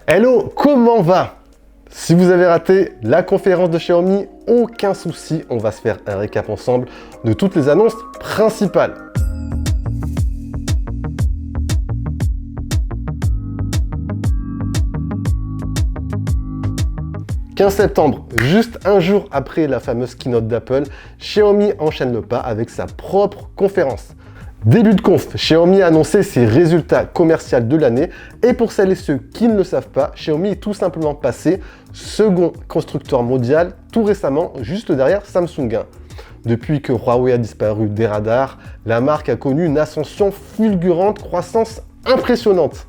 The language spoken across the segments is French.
Hello, comment va? Si vous avez raté la conférence de Xiaomi, aucun souci, on va se faire un récap ensemble de toutes les annonces principales. 15 septembre, juste un jour après la fameuse keynote d'Apple, Xiaomi enchaîne le pas avec sa propre conférence. Début de conf, Xiaomi a annoncé ses résultats commerciaux de l'année et pour celles et ceux qui ne le savent pas, Xiaomi est tout simplement passé second constructeur mondial tout récemment, juste derrière Samsung. Depuis que Huawei a disparu des radars, la marque a connu une ascension fulgurante, croissance impressionnante.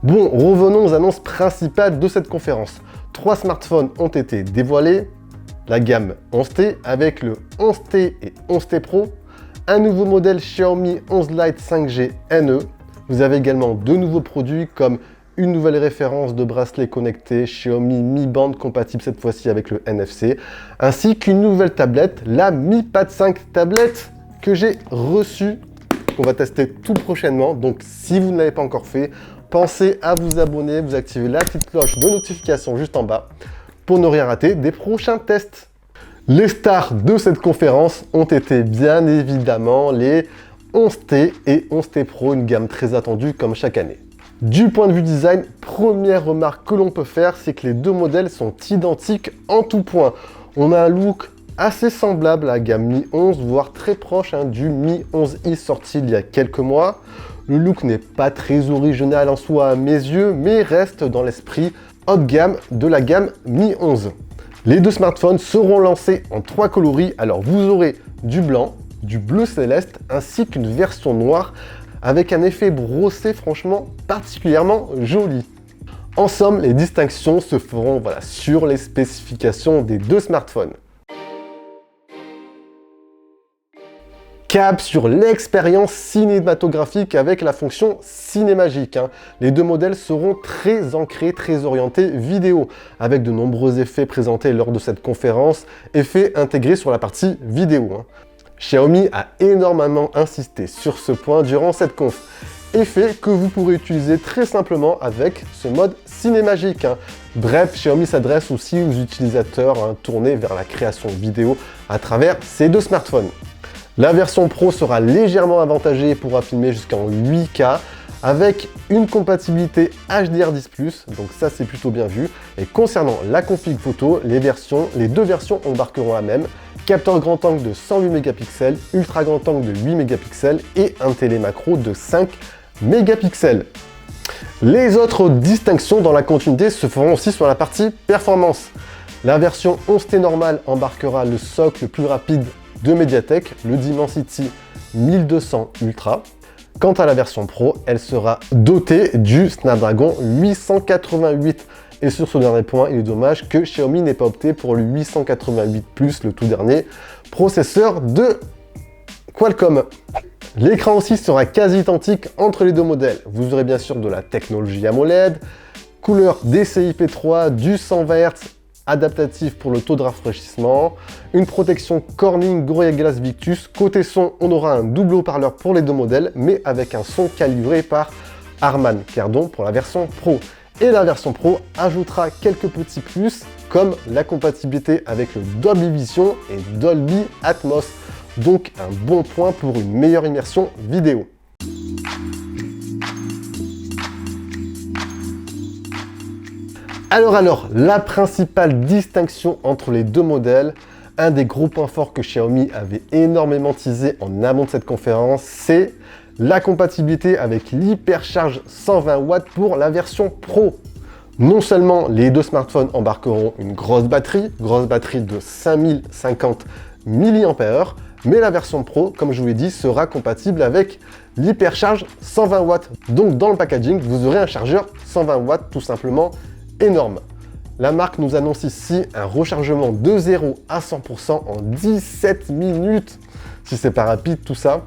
Bon, revenons aux annonces principales de cette conférence. 3 smartphones ont été dévoilés, la gamme 11T avec le 11T et 11T Pro, un nouveau modèle Xiaomi 11 Lite 5G NE. Vous avez également deux nouveaux produits comme une nouvelle référence de bracelet connecté Xiaomi Mi Band compatible cette fois-ci avec le NFC, ainsi qu'une nouvelle tablette, la Mi Pad 5 tablette que j'ai reçue, qu'on va tester tout prochainement. Donc si vous ne l'avez pas encore fait, pensez à vous abonner, vous activez la petite cloche de notification juste en bas pour ne rien rater des prochains tests. Les stars de cette conférence ont été bien évidemment les 11T et 11T Pro, une gamme très attendue comme chaque année. Du point de vue design, première remarque que l'on peut faire, c'est que les deux modèles sont identiques en tout point. On a un look assez semblable à la gamme Mi 11, voire très proche du Mi 11i sorti il y a quelques mois. Le look n'est pas très original en soi à mes yeux, mais reste dans l'esprit haut de gamme de la gamme Mi 11. Les deux smartphones seront lancés en 3 coloris, alors vous aurez du blanc, du bleu céleste, ainsi qu'une version noire avec un effet brossé franchement particulièrement joli. En somme, les distinctions se feront sur les spécifications des deux smartphones. Cap sur l'expérience cinématographique avec la fonction Cinémagique. Les deux modèles seront très ancrés, très orientés vidéo, avec de nombreux effets présentés lors de cette conférence, effets intégrés sur la partie vidéo. Xiaomi a énormément insisté sur ce point durant cette conf, effet que vous pourrez utiliser très simplement avec ce mode Cinémagique. Bref, Xiaomi s'adresse aussi aux utilisateurs tournés vers la création vidéo à travers ces deux smartphones. La version Pro sera légèrement avantagée et pourra filmer jusqu'en 8K avec une compatibilité HDR10+, donc ça c'est plutôt bien vu. Et concernant la config photo, les deux versions embarqueront la même, capteur grand angle de 108 mégapixels, ultra grand angle de 8 mégapixels et un télémacro de 5 mégapixels. Les autres distinctions dans la continuité se feront aussi sur la partie performance. La version 11T normale embarquera le socle le plus rapide de Mediatek, le Dimensity 1200 Ultra. Quant à la version Pro, elle sera dotée du Snapdragon 888. Et sur ce dernier point, il est dommage que Xiaomi n'ait pas opté pour le 888+, le tout dernier processeur de Qualcomm. L'écran aussi sera quasi identique entre les deux modèles. Vous aurez bien sûr de la technologie AMOLED, couleur DCI-P3, du 120 Hz adaptatif pour le taux de rafraîchissement, une protection Corning Gorilla Glass Victus. Côté son, on aura un double haut-parleur pour les deux modèles, mais avec un son calibré par Harman Kardon pour la version Pro. Et la version Pro ajoutera quelques petits plus, comme la compatibilité avec le Dolby Vision et Dolby Atmos. Donc un bon point pour une meilleure immersion vidéo. Alors, la principale distinction entre les deux modèles, un des gros points forts que Xiaomi avait énormément teasé en amont de cette conférence, c'est la compatibilité avec l'hypercharge 120 watts pour la version Pro. Non seulement les deux smartphones embarqueront une grosse batterie de 5050 mAh, mais la version Pro, comme je vous l'ai dit, sera compatible avec l'hypercharge 120 watts. Donc dans le packaging, vous aurez un chargeur 120 watts tout simplement énorme. La marque nous annonce ici un rechargement de 0 à 100% en 17 minutes, si c'est pas rapide tout ça.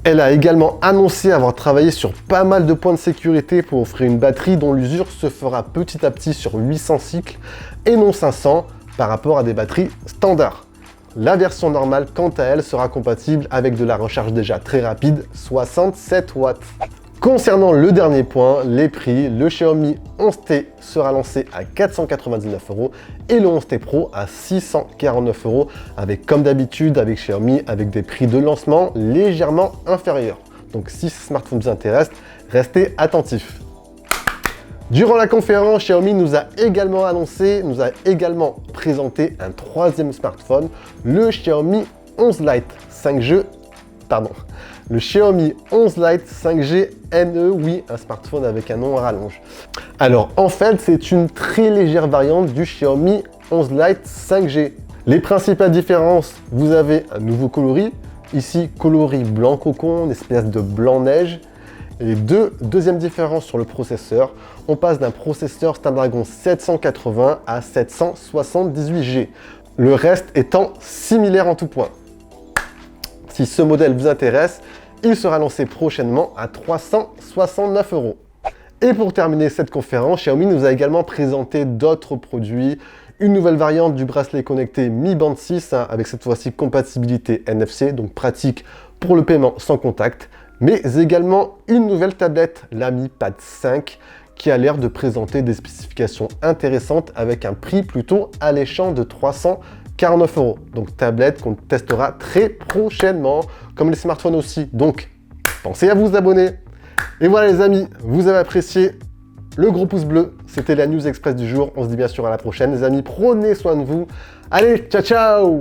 Elle a également annoncé avoir travaillé sur pas mal de points de sécurité pour offrir une batterie dont l'usure se fera petit à petit sur 800 cycles et non 500 par rapport à des batteries standards. La version normale, quant à elle, sera compatible avec de la recharge déjà très rapide, 67 watts. Concernant le dernier point, les prix, le Xiaomi 11T sera lancé à 499 € et le 11T Pro à 649 € avec, comme d'habitude avec Xiaomi, avec des prix de lancement légèrement inférieurs. Donc si ce smartphone vous intéresse, restez attentifs. Durant la conférence, Xiaomi nous a également présenté un troisième smartphone, le Xiaomi 11 Lite 5G. Le Xiaomi 11 Lite 5G NE, oui, un smartphone avec un nom à rallonge. Alors, en fait, c'est une très légère variante du Xiaomi 11 Lite 5G. Les principales différences, vous avez un nouveau coloris, ici coloris blanc cocon, une espèce de blanc neige. Et deuxième différence sur le processeur, on passe d'un processeur Snapdragon 780 à 778G. Le reste étant similaire en tout point. Si ce modèle vous intéresse, il sera lancé prochainement à 369 €. Et pour terminer cette conférence, Xiaomi nous a également présenté d'autres produits, une nouvelle variante du bracelet connecté Mi Band 6, avec cette fois-ci compatibilité NFC, donc pratique pour le paiement sans contact, mais également une nouvelle tablette, la Mi Pad 5, qui a l'air de présenter des spécifications intéressantes avec un prix plutôt alléchant de 349 €. Donc tablette qu'on testera très prochainement, comme les smartphones aussi. Donc pensez à vous abonner. Et voilà les amis, vous avez apprécié le gros pouce bleu. C'était la News Express du jour. On se dit bien sûr à la prochaine les amis. Prenez soin de vous. Allez, ciao ciao!